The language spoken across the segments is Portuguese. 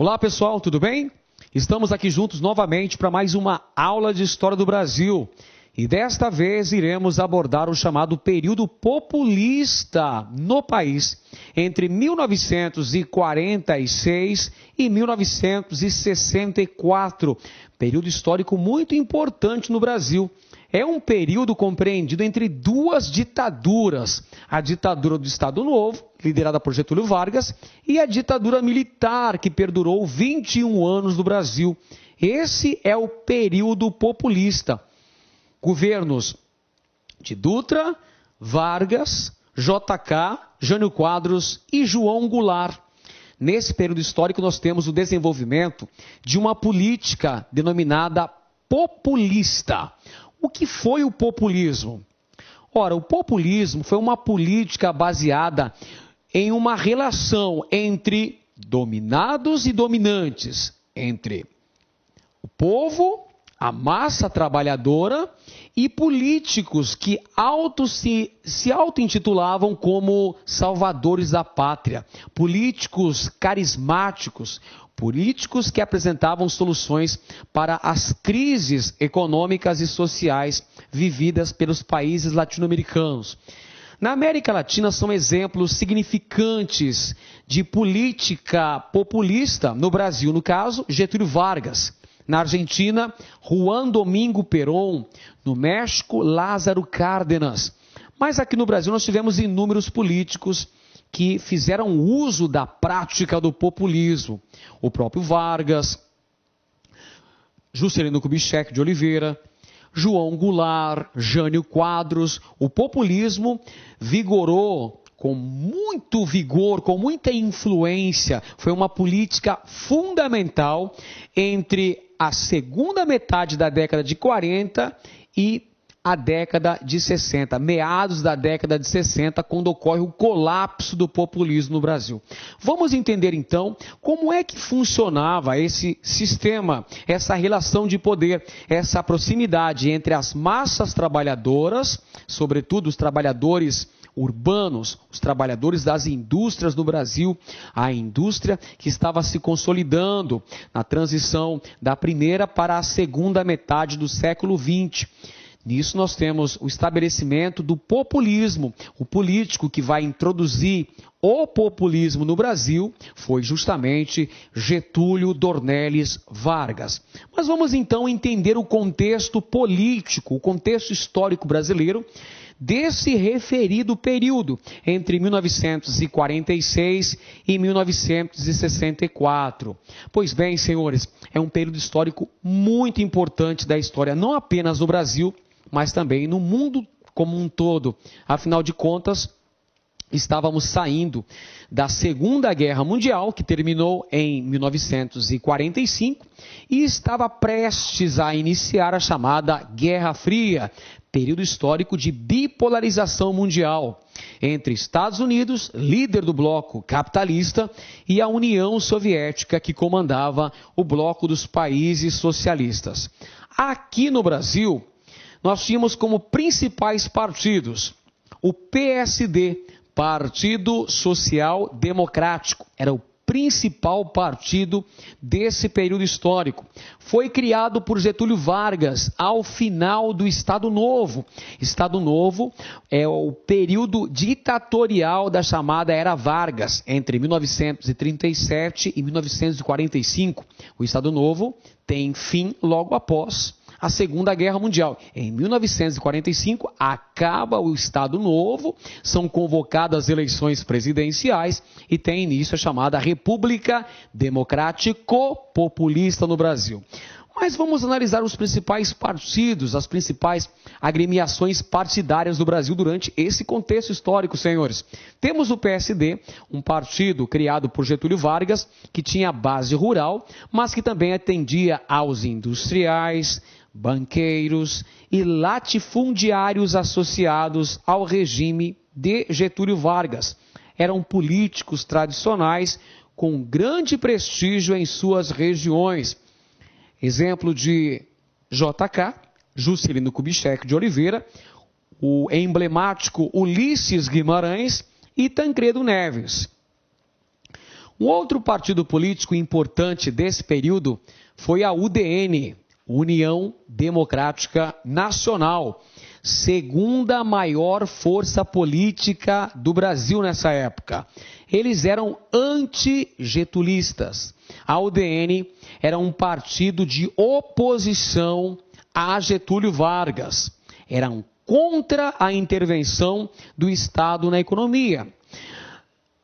Olá pessoal, tudo bem? Estamos aqui juntos novamente para mais uma aula de História do Brasil. E desta vez iremos abordar o chamado período populista no país, entre 1946 e 1964. Período histórico muito importante no Brasil. É um período compreendido entre duas ditaduras, a ditadura do Estado Novo, liderada por Getúlio Vargas, e a ditadura militar, que perdurou 21 anos no Brasil. Esse é o período populista. Governos de Dutra, Vargas, JK, Jânio Quadros e João Goulart. Nesse período histórico nós temos o desenvolvimento de uma política denominada populista. O que foi o populismo? Ora, o populismo foi uma política baseada em uma relação entre dominados e dominantes, entre o povo, a massa trabalhadora e políticos que se auto-intitulavam como salvadores da pátria, políticos carismáticos, políticos que apresentavam soluções para as crises econômicas e sociais vividas pelos países latino-americanos. Na América Latina são exemplos significantes de política populista, no Brasil, no caso, Getúlio Vargas. Na Argentina, Juan Domingo Perón. No México, Lázaro Cárdenas. Mas aqui no Brasil nós tivemos inúmeros políticos que fizeram uso da prática do populismo. O próprio Vargas, Juscelino Kubitschek de Oliveira, João Goulart, Jânio Quadros. O populismo vigorou com muito vigor, com muita influência. Foi uma política fundamental entre a segunda metade da década de 40 e a década de 60, meados da década de 60, quando ocorre o colapso do populismo no Brasil. Vamos entender então como é que funcionava esse sistema, essa relação de poder, essa proximidade entre as massas trabalhadoras, sobretudo os trabalhadores urbanos, os trabalhadores das indústrias no Brasil, a indústria que estava se consolidando na transição da primeira para a segunda metade do século XX. Nisso nós temos o estabelecimento do populismo. O político que vai introduzir o populismo no Brasil foi justamente Getúlio Dornelles Vargas. Mas vamos então entender o contexto político, o contexto histórico brasileiro desse referido período, entre 1946 e 1964. Pois bem, senhores, é um período histórico muito importante da história, não apenas no Brasil, mas também no mundo como um todo. Afinal de contas, estávamos saindo da Segunda Guerra Mundial, que terminou em 1945, e estava prestes a iniciar a chamada Guerra Fria, período histórico de bipolarização mundial entre Estados Unidos, líder do bloco capitalista, e a União Soviética, que comandava o bloco dos países socialistas. Aqui no Brasil, nós tínhamos como principais partidos o PSD, Partido Social Democrático, era o principal partido desse período histórico. Foi criado por Getúlio Vargas ao final do Estado Novo. Estado Novo é o período ditatorial da chamada Era Vargas, entre 1937 e 1945. O Estado Novo tem fim logo após a Segunda Guerra Mundial. Em 1945, acaba o Estado Novo, são convocadas eleições presidenciais e tem início a chamada República Democrático-Populista no Brasil. Mas vamos analisar os principais partidos, as principais agremiações partidárias do Brasil durante esse contexto histórico, senhores. Temos o PSD, um partido criado por Getúlio Vargas, que tinha base rural, mas que também atendia aos industriais, banqueiros e latifundiários associados ao regime de Getúlio Vargas. Eram políticos tradicionais com grande prestígio em suas regiões. Exemplo de JK, Juscelino Kubitschek de Oliveira, o emblemático Ulisses Guimarães e Tancredo Neves. Um outro partido político importante desse período foi a UDN, União Democrática Nacional, segunda maior força política do Brasil nessa época. Eles eram anti-getulistas. A UDN era um partido de oposição a Getúlio Vargas. Eram contra a intervenção do Estado na economia.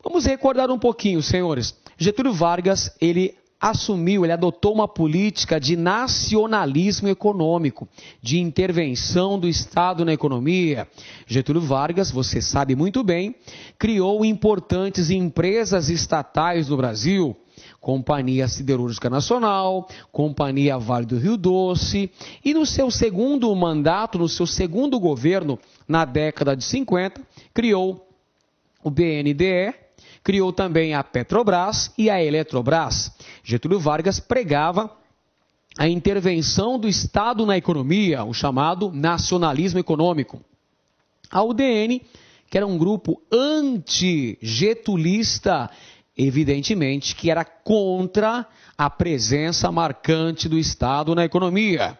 Vamos recordar um pouquinho, senhores. Getúlio Vargas, ele adotou uma política de nacionalismo econômico, de intervenção do Estado na economia. Getúlio Vargas, você sabe muito bem, criou importantes empresas estatais no Brasil, Companhia Siderúrgica Nacional, Companhia Vale do Rio Doce, e no seu segundo mandato, no seu segundo governo, na década de 50, criou o BNDE, criou também a Petrobras e a Eletrobras. Getúlio Vargas pregava a intervenção do Estado na economia, o chamado nacionalismo econômico. A UDN, que era um grupo anti-getulista, evidentemente que era contra a presença marcante do Estado na economia.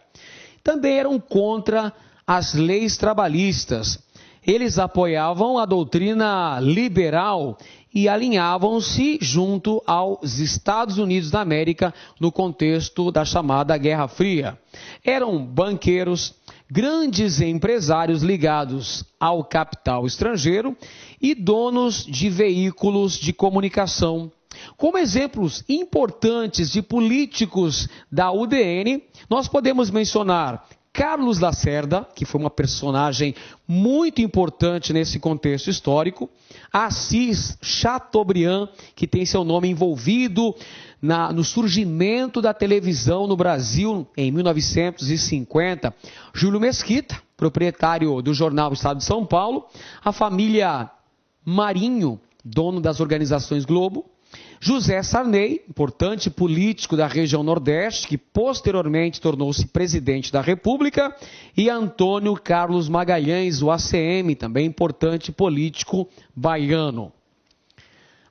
Também eram contra as leis trabalhistas. Eles apoiavam a doutrina liberal e alinhavam-se junto aos Estados Unidos da América no contexto da chamada Guerra Fria. Eram banqueiros, grandes empresários ligados ao capital estrangeiro e donos de veículos de comunicação. Como exemplos importantes de políticos da UDN, nós podemos mencionar Carlos Lacerda, que foi uma personagem muito importante nesse contexto histórico, Assis Chateaubriand, que tem seu nome envolvido no surgimento da televisão no Brasil em 1950, Júlio Mesquita, proprietário do jornal Estado de São Paulo, a família Marinho, dono das organizações Globo, José Sarney, importante político da região Nordeste, que posteriormente tornou-se presidente da República, e Antônio Carlos Magalhães, o ACM, também importante político baiano.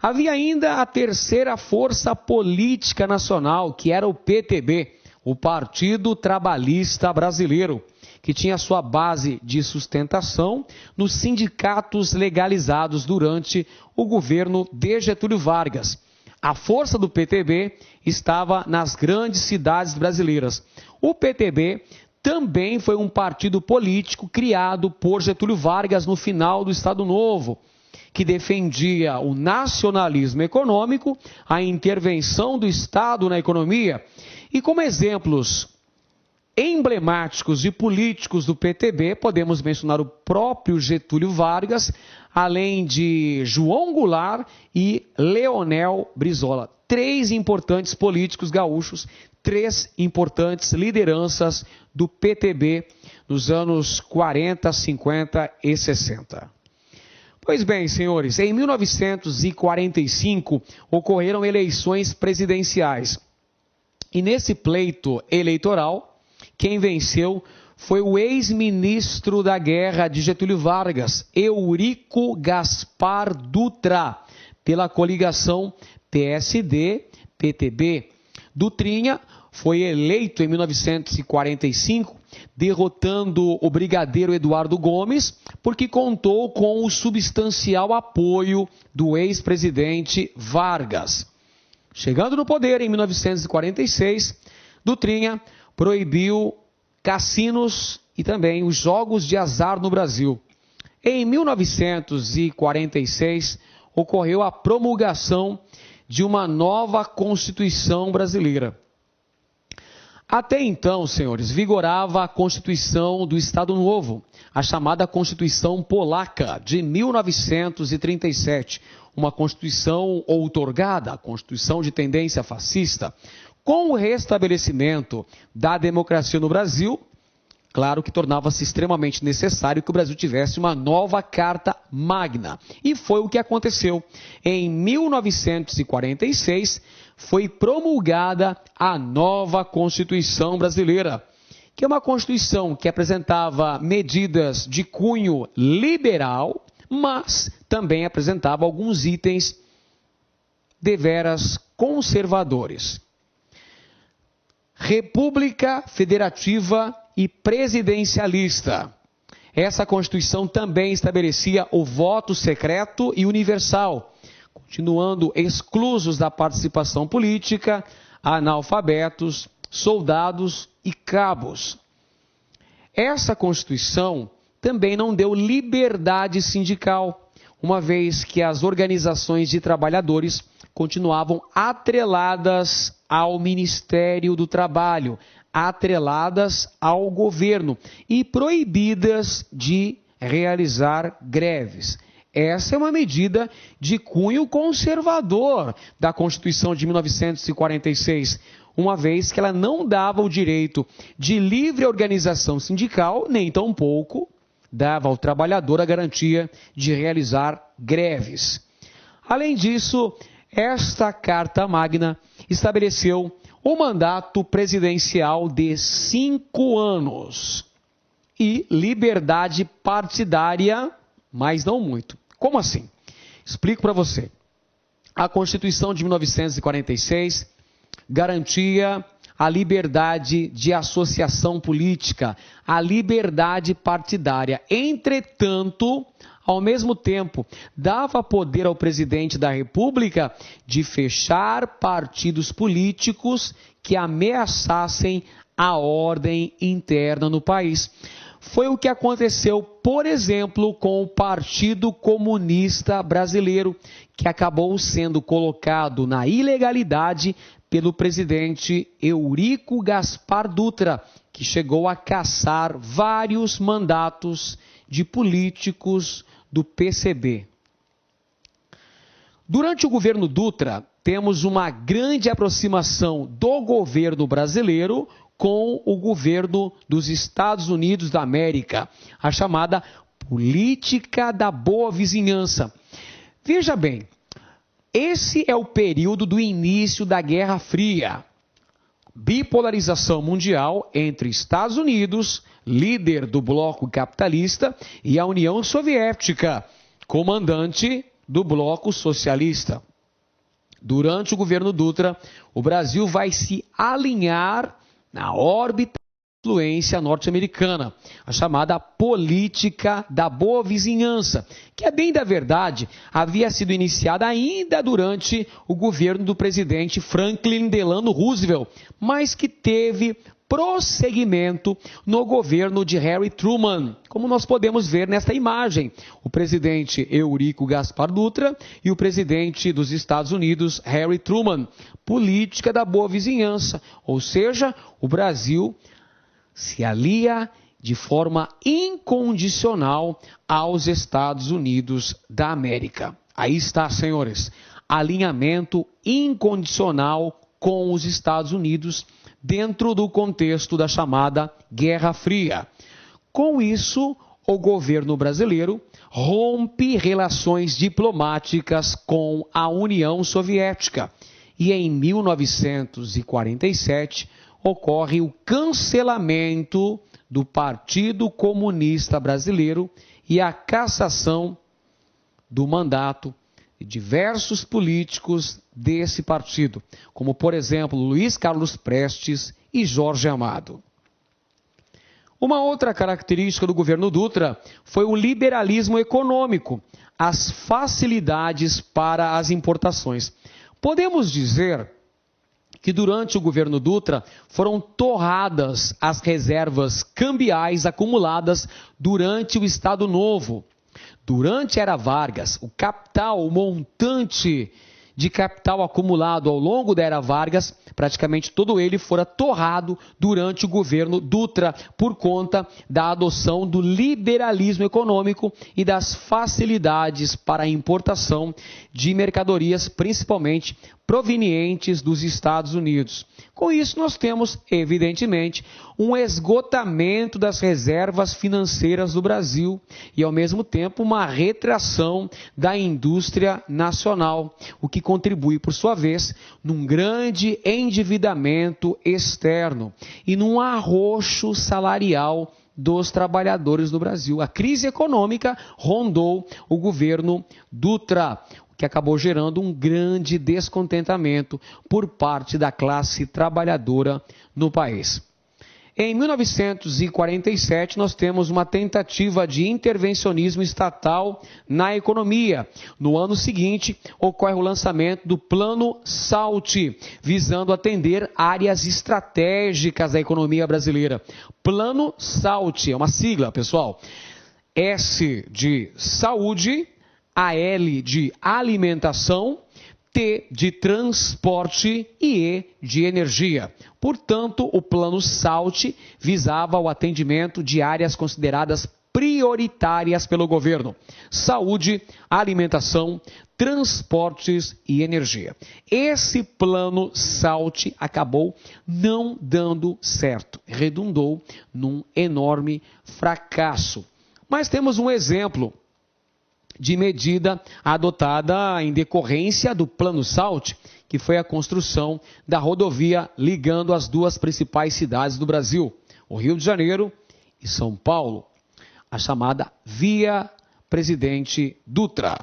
Havia ainda a terceira força política nacional, que era o PTB, o Partido Trabalhista Brasileiro, que tinha sua base de sustentação nos sindicatos legalizados durante o governo de Getúlio Vargas. A força do PTB estava nas grandes cidades brasileiras. O PTB também foi um partido político criado por Getúlio Vargas no final do Estado Novo, que defendia o nacionalismo econômico, a intervenção do Estado na economia. E como exemplos emblemáticos de políticos do PTB, podemos mencionar o próprio Getúlio Vargas, além de João Goulart e Leonel Brizola. Três importantes políticos gaúchos, três importantes lideranças do PTB nos anos 40, 50 e 60. Pois bem, senhores, em 1945 ocorreram eleições presidenciais. E nesse pleito eleitoral, quem venceu foi o ex-ministro da Guerra de Getúlio Vargas, Eurico Gaspar Dutra, pela coligação PSD-PTB. Dutrinha foi eleito em 1945, derrotando o brigadeiro Eduardo Gomes, porque contou com o substancial apoio do ex-presidente Vargas. Chegando no poder em 1946, Dutrinha proibiu cassinos e também os jogos de azar no Brasil. Em 1946, ocorreu a promulgação de uma nova Constituição brasileira. Até então, senhores, vigorava a Constituição do Estado Novo, a chamada Constituição Polaca, de 1937, uma Constituição outorgada, a Constituição de tendência fascista. Com o restabelecimento da democracia no Brasil, claro que tornava-se extremamente necessário que o Brasil tivesse uma nova Carta Magna. E foi o que aconteceu. Em 1946, foi promulgada a nova Constituição brasileira, que é uma Constituição que apresentava medidas de cunho liberal, mas também apresentava alguns itens deveras conservadores. República Federativa e Presidencialista. Essa Constituição também estabelecia o voto secreto e universal, continuando exclusos da participação política analfabetos, soldados e cabos. Essa Constituição também não deu liberdade sindical, uma vez que as organizações de trabalhadores continuavam atreladas ao Ministério do Trabalho, atreladas ao governo e proibidas de realizar greves. Essa é uma medida de cunho conservador da Constituição de 1946, uma vez que ela não dava o direito de livre organização sindical, nem tampouco dava ao trabalhador a garantia de realizar greves. Além disso, esta Carta Magna estabeleceu o mandato presidencial de 5 anos e liberdade partidária, mas não muito. Como assim? Explico para você. A Constituição de 1946 garantia a liberdade de associação política, a liberdade partidária. Entretanto, ao mesmo tempo, dava poder ao presidente da República de fechar partidos políticos que ameaçassem a ordem interna no país. Foi o que aconteceu, por exemplo, com o Partido Comunista Brasileiro, que acabou sendo colocado na ilegalidade pelo presidente Eurico Gaspar Dutra, que chegou a cassar vários mandatos de políticos do PCB. Durante o governo Dutra, temos uma grande aproximação do governo brasileiro com o governo dos Estados Unidos da América, a chamada política da boa vizinhança. Veja bem, esse é o período do início da Guerra Fria. Bipolarização mundial entre Estados Unidos, líder do bloco capitalista, e a União Soviética, comandante do bloco socialista. Durante o governo Dutra, o Brasil vai se alinhar na órbita da influência norte-americana, a chamada política da boa vizinhança, que, a bem da verdade, havia sido iniciada ainda durante o governo do presidente Franklin Delano Roosevelt, mas que teve prosseguimento no governo de Harry Truman, como nós podemos ver nesta imagem. O presidente Eurico Gaspar Dutra e o presidente dos Estados Unidos, Harry Truman. Política da boa vizinhança, ou seja, o Brasil se alia de forma incondicional aos Estados Unidos da América. Aí está, senhores, alinhamento incondicional com os Estados Unidos dentro do contexto da chamada Guerra Fria. Com isso, o governo brasileiro rompe relações diplomáticas com a União Soviética e em 1947 ocorre o cancelamento do Partido Comunista Brasileiro e a cassação do mandato de diversos políticos desse partido, como, por exemplo, Luiz Carlos Prestes e Jorge Amado. Uma outra característica do governo Dutra foi o liberalismo econômico, as facilidades para as importações. Podemos dizer que durante o governo Dutra foram torradas as reservas cambiais acumuladas durante o Estado Novo. Durante a era Vargas, o capital, o montante de capital acumulado ao longo da era Vargas, praticamente todo ele fora torrado durante o governo Dutra, por conta da adoção do liberalismo econômico e das facilidades para a importação de mercadorias, principalmente provenientes dos Estados Unidos. Com isso, nós temos, evidentemente, um esgotamento das reservas financeiras do Brasil e, ao mesmo tempo, uma retração da indústria nacional, o que contribui, por sua vez, num grande endividamento externo e num arroxo salarial dos trabalhadores do Brasil. A crise econômica rondou o governo Dutra, o que acabou gerando um grande descontentamento por parte da classe trabalhadora no país. Em 1947, nós temos uma tentativa de intervencionismo estatal na economia. No ano seguinte, ocorre o lançamento do Plano SALT, visando atender áreas estratégicas da economia brasileira. Plano SALT, é uma sigla, pessoal. S de saúde, AL de alimentação, T de transporte e E de energia. Portanto, o Plano SALT visava o atendimento de áreas consideradas prioritárias pelo governo: saúde, alimentação, transportes e energia. Esse Plano SALT acabou não dando certo, redundou num enorme fracasso. Mas temos um exemplo de medida adotada em decorrência do Plano SALT, que foi a construção da rodovia ligando as duas principais cidades do Brasil, o Rio de Janeiro e São Paulo, a chamada Via Presidente Dutra.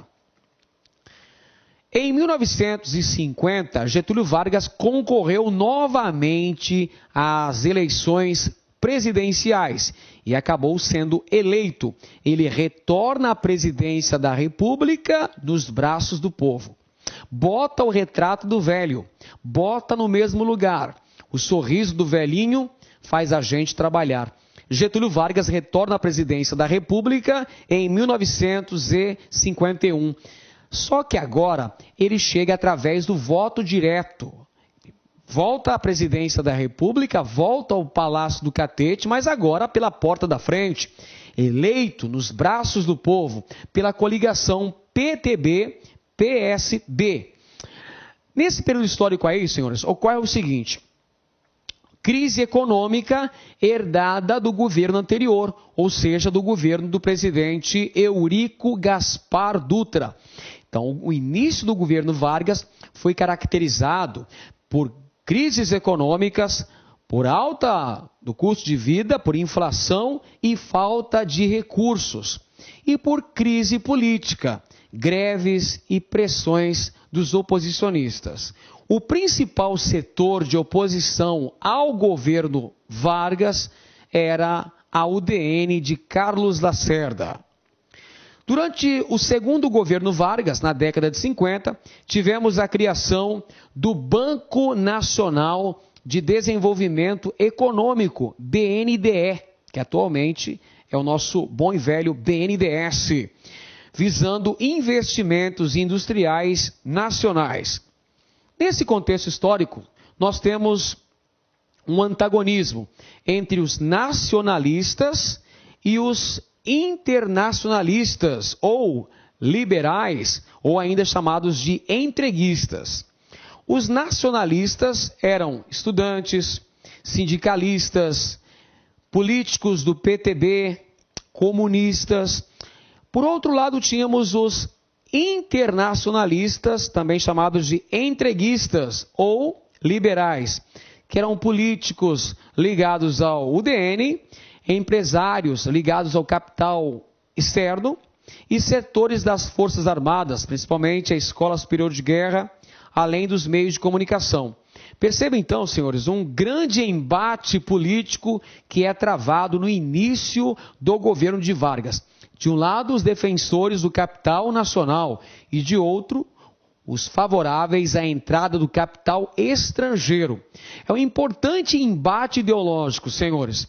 Em 1950, Getúlio Vargas concorreu novamente às eleições presidenciais e acabou sendo eleito. Ele retorna à presidência da República nos braços do povo. Bota o retrato do velho, bota no mesmo lugar. O sorriso do velhinho faz a gente trabalhar. Getúlio Vargas retorna à presidência da República em 1951. Só que agora ele chega através do voto direto. Volta à presidência da República, volta ao Palácio do Catete, mas agora pela porta da frente, eleito nos braços do povo pela coligação PTB-PSD. Nesse período histórico aí, senhores, ocorre o seguinte: crise econômica herdada do governo anterior, ou seja, do governo do presidente Eurico Gaspar Dutra. Então, o início do governo Vargas foi caracterizado por crises econômicas, por alta do custo de vida, por inflação e falta de recursos, e por crise política, greves e pressões dos oposicionistas. O principal setor de oposição ao governo Vargas era a UDN de Carlos Lacerda. Durante o segundo governo Vargas, na década de 50, tivemos a criação do Banco Nacional de Desenvolvimento Econômico, BNDE, que atualmente é o nosso bom e velho BNDES, visando investimentos industriais nacionais. Nesse contexto histórico, nós temos um antagonismo entre os nacionalistas e os internacionalistas, ou liberais, ou ainda chamados de entreguistas. Os nacionalistas eram estudantes, sindicalistas, políticos do PTB, comunistas. Por outro lado, tínhamos os internacionalistas, também chamados de entreguistas ou liberais, que eram políticos ligados ao UDN, empresários ligados ao capital externo e setores das Forças Armadas, principalmente a Escola Superior de Guerra, além dos meios de comunicação. Perceba então, senhores, um grande embate político que é travado no início do governo de Vargas. De um lado, os defensores do capital nacional e de outro, os favoráveis à entrada do capital estrangeiro. É um importante embate ideológico, senhores.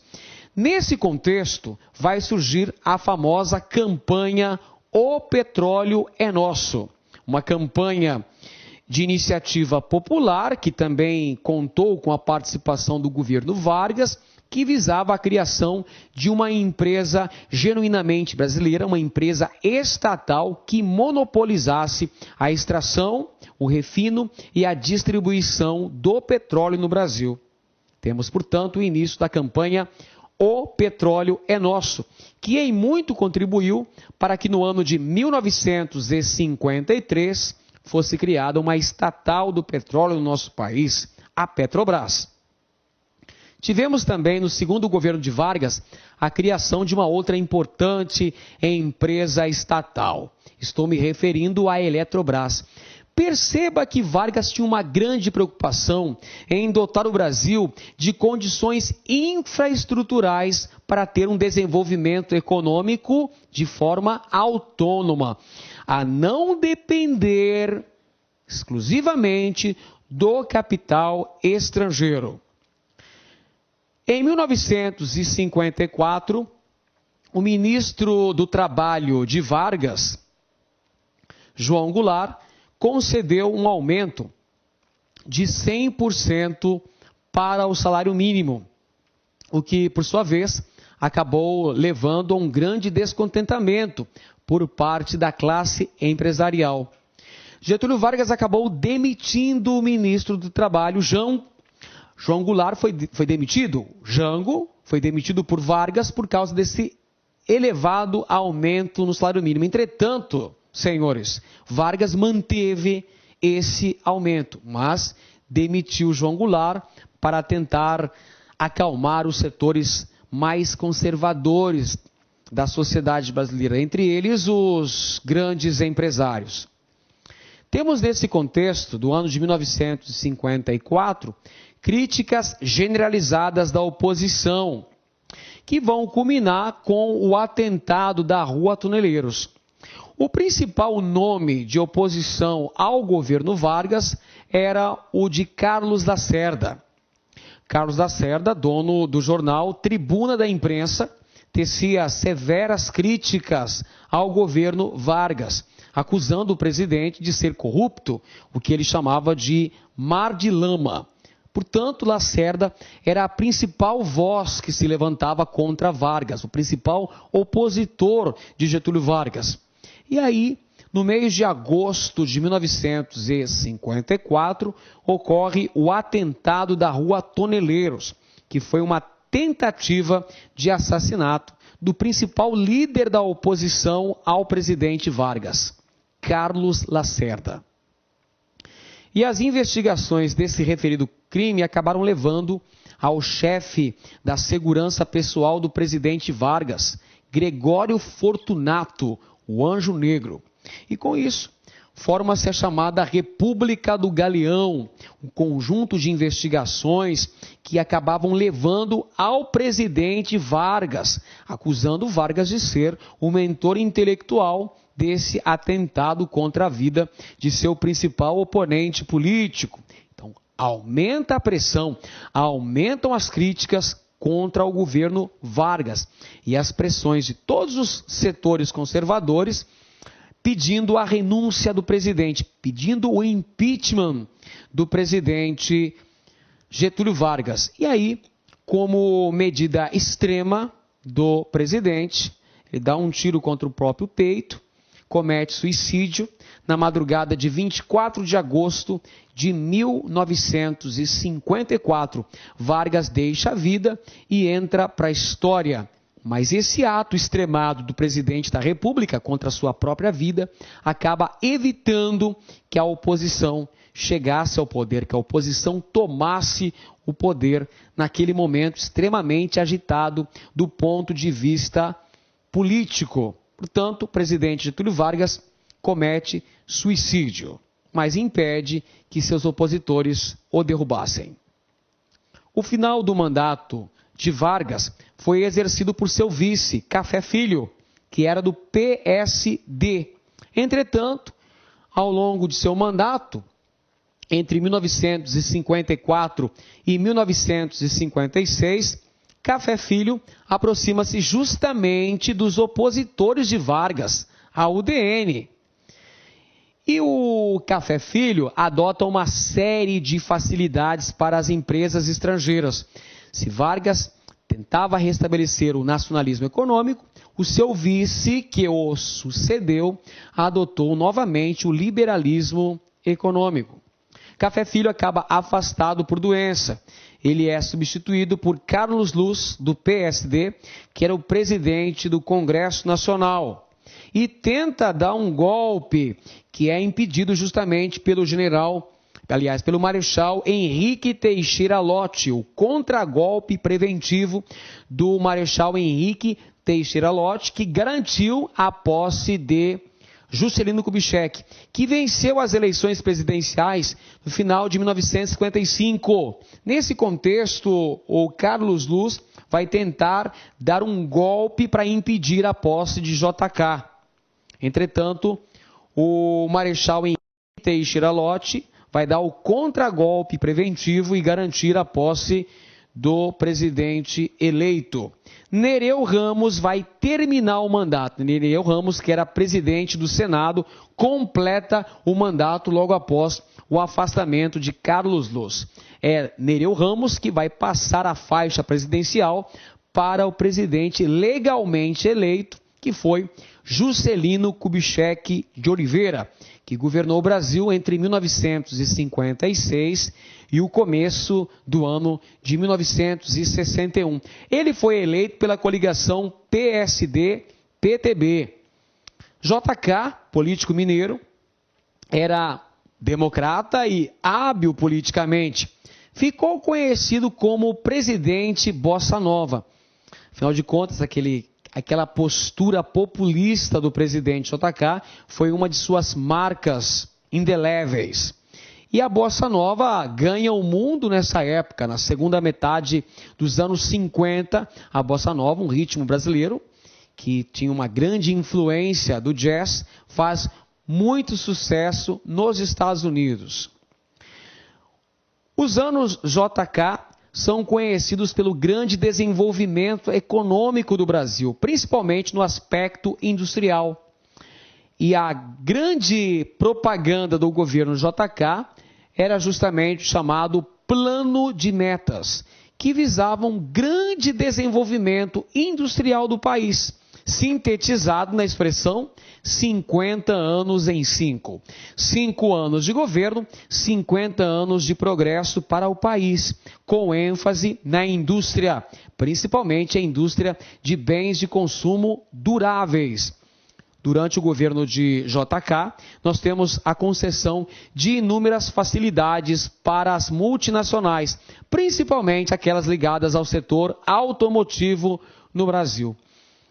Nesse contexto, vai surgir a famosa campanha O Petróleo é Nosso, uma campanha de iniciativa popular, que também contou com a participação do governo Vargas, que visava a criação de uma empresa genuinamente brasileira, uma empresa estatal que monopolizasse a extração, o refino e a distribuição do petróleo no Brasil. Temos, portanto, o início da campanha O Petróleo é Nosso, que em muito contribuiu para que no ano de 1953 fosse criada uma estatal do petróleo no nosso país, a Petrobras. Tivemos também, no segundo governo de Vargas, a criação de uma outra importante empresa estatal. Estou me referindo à Eletrobras. Perceba que Vargas tinha uma grande preocupação em dotar o Brasil de condições infraestruturais para ter um desenvolvimento econômico de forma autônoma, a não depender exclusivamente do capital estrangeiro. Em 1954, o ministro do Trabalho de Vargas, João Goulart, concedeu um aumento de 100% para o salário mínimo, o que, por sua vez, acabou levando a um grande descontentamento por parte da classe empresarial. Getúlio Vargas acabou demitindo o ministro do Trabalho, João Goulart foi demitido. Jango foi demitido por Vargas por causa desse elevado aumento no salário mínimo. Entretanto, senhores, Vargas manteve esse aumento, mas demitiu João Goulart para tentar acalmar os setores mais conservadores da sociedade brasileira, entre eles os grandes empresários. Temos nesse contexto, do ano de 1954, críticas generalizadas da oposição, que vão culminar com o atentado da Rua Toneleiros. O principal nome de oposição ao governo Vargas era o de Carlos Lacerda. Carlos Lacerda, dono do jornal Tribuna da Imprensa, tecia severas críticas ao governo Vargas, acusando o presidente de ser corrupto, o que ele chamava de mar de lama. Portanto, Lacerda era a principal voz que se levantava contra Vargas, o principal opositor de Getúlio Vargas. E aí, no mês de agosto de 1954, ocorre o atentado da Rua Toneleiros, que foi uma tentativa de assassinato do principal líder da oposição ao presidente Vargas, Carlos Lacerda. E as investigações desse referido crime acabaram levando ao chefe da segurança pessoal do presidente Vargas, Gregório Fortunato, o Anjo Negro. E com isso, forma-se a chamada República do Galeão, um conjunto de investigações que acabavam levando ao presidente Vargas, acusando Vargas de ser o mentor intelectual desse atentado contra a vida de seu principal oponente político. Então, aumenta a pressão, aumentam as críticas contra o governo Vargas e as pressões de todos os setores conservadores pedindo a renúncia do presidente, pedindo o impeachment do presidente Getúlio Vargas. E aí, como medida extrema do presidente, ele dá um tiro contra o próprio peito, comete suicídio na madrugada de 24 de agosto de 1954. Vargas deixa a vida e entra para a história. Mas esse ato extremado do presidente da República contra a sua própria vida acaba evitando que a oposição chegasse ao poder, que a oposição tomasse o poder naquele momento extremamente agitado do ponto de vista político. Portanto, o presidente Getúlio Vargas comete suicídio, mas impede que seus opositores o derrubassem. O final do mandato de Vargas foi exercido por seu vice, Café Filho, que era do PSD. Entretanto, ao longo de seu mandato, entre 1954 e 1956, Café Filho aproxima-se justamente dos opositores de Vargas, a UDN. E o Café Filho adota uma série de facilidades para as empresas estrangeiras. Se Vargas tentava restabelecer o nacionalismo econômico, o seu vice, que o sucedeu, adotou novamente o liberalismo econômico. Café Filho acaba afastado por doença. Ele é substituído por Carlos Luz, do PSD, que era o presidente do Congresso Nacional, e tenta dar um golpe que é impedido justamente pelo general aliás, pelo Marechal Henrique Teixeira Lott, o contragolpe preventivo do Marechal Henrique Teixeira Lott, que garantiu a posse de Juscelino Kubitschek, que venceu as eleições presidenciais no final de 1955. Nesse contexto, o Carlos Luz vai tentar dar um golpe para impedir a posse de JK. Entretanto, o Marechal Henrique Teixeira Lott vai dar o contragolpe preventivo e garantir a posse do presidente eleito. Nereu Ramos vai terminar o mandato. Nereu Ramos, que era presidente do Senado, completa o mandato logo após o afastamento de Carlos Luz. É Nereu Ramos que vai passar a faixa presidencial para o presidente legalmente eleito, que foi Juscelino Kubitschek de Oliveira, que governou o Brasil entre 1956 e o começo do ano de 1961. Ele foi eleito pela coligação PSD-PTB. JK, político mineiro, era democrata e hábil politicamente. Ficou conhecido como presidente Bossa Nova. Afinal de contas, aquela postura populista do presidente JK foi uma de suas marcas indeléveis. E a Bossa Nova ganha o mundo nessa época, na segunda metade dos anos 50. A Bossa Nova, um ritmo brasileiro que tinha uma grande influência do jazz, faz muito sucesso nos Estados Unidos. Os anos JK são conhecidos pelo grande desenvolvimento econômico do Brasil, principalmente no aspecto industrial. E a grande propaganda do governo JK era justamente o chamado Plano de Metas, que visava um grande desenvolvimento industrial do país, sintetizado na expressão 50 anos em 5. 5 anos de governo, 50 anos de progresso para o país, com ênfase na indústria, principalmente a indústria de bens de consumo duráveis. Durante o governo de JK, nós temos a concessão de inúmeras facilidades para as multinacionais, principalmente aquelas ligadas ao setor automotivo no Brasil.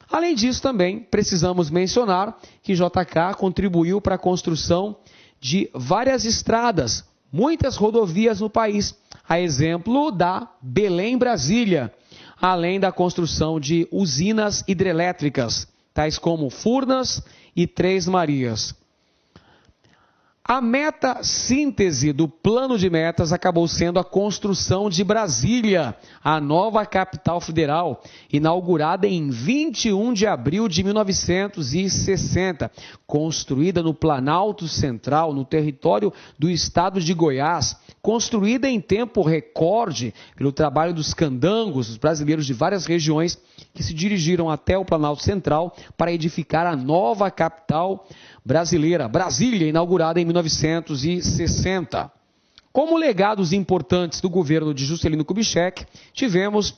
Além disso, também precisamos mencionar que JK contribuiu para a construção de várias estradas, muitas rodovias no país, a exemplo da Belém-Brasília, além da construção de usinas hidrelétricas, tais como Furnas e Três Marias. A meta síntese do plano de metas acabou sendo a construção de Brasília, a nova capital federal, inaugurada em 21 de abril de 1960, construída no Planalto Central, no território do estado de Goiás, construída em tempo recorde pelo trabalho dos candangos, os brasileiros de várias regiões que se dirigiram até o Planalto Central para edificar a nova capital brasileira, Brasília, inaugurada em 1960. Como legados importantes do governo de Juscelino Kubitschek, tivemos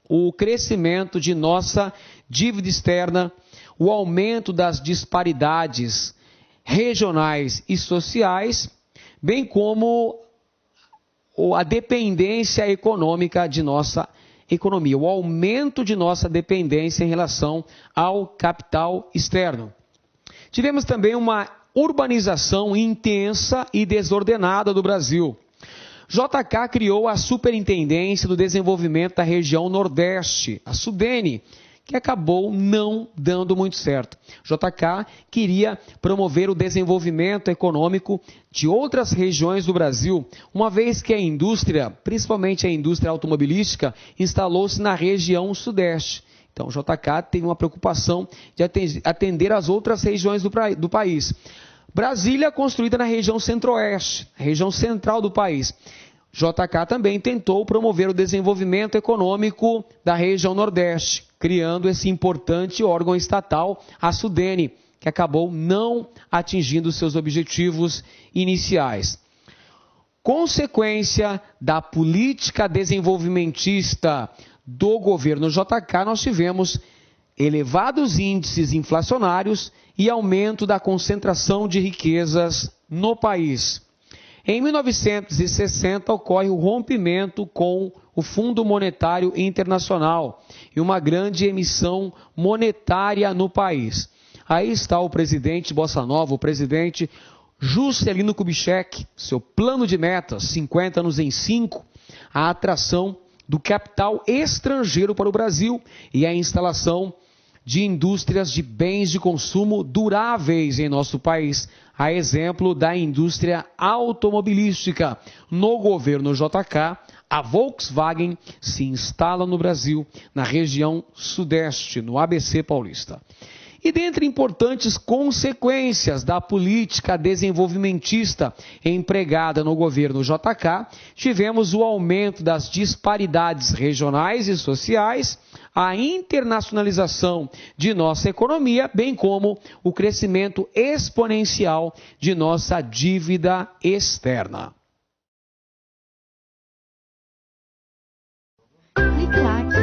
o crescimento de nossa dívida externa, o aumento das disparidades regionais e sociais, bem como a dependência econômica de nossa economia, o aumento de nossa dependência em relação ao capital externo. Tivemos também uma urbanização intensa e desordenada do Brasil. JK criou a Superintendência do Desenvolvimento da Região Nordeste, a SUDENE, que acabou não dando muito certo. JK queria promover o desenvolvimento econômico de outras regiões do Brasil, uma vez que a indústria, principalmente a indústria automobilística, instalou-se na região Sudeste. Então, o JK tem uma preocupação de atender as outras regiões do país. Brasília, construída na região Centro-Oeste, região central do país. JK também tentou promover o desenvolvimento econômico da região Nordeste, criando esse importante órgão estatal, a SUDENE, que acabou não atingindo seus objetivos iniciais. Consequência da política desenvolvimentista do governo JK, nós tivemos elevados índices inflacionários e aumento da concentração de riquezas no país. Em 1960 ocorre o rompimento com o Fundo Monetário Internacional e uma grande emissão monetária no país. Aí está o presidente Bossa Nova, o presidente Juscelino Kubitschek, seu plano de metas, 50 anos em 5, a atração do capital estrangeiro para o Brasil e a instalação de indústrias de bens de consumo duráveis em nosso país, a exemplo da indústria automobilística. No governo JK, a Volkswagen se instala no Brasil, na região sudeste, no ABC paulista. E dentre importantes consequências da política desenvolvimentista empregada no governo JK, tivemos o aumento das disparidades regionais e sociais, a internacionalização de nossa economia, bem como o crescimento exponencial de nossa dívida externa. Clique lá.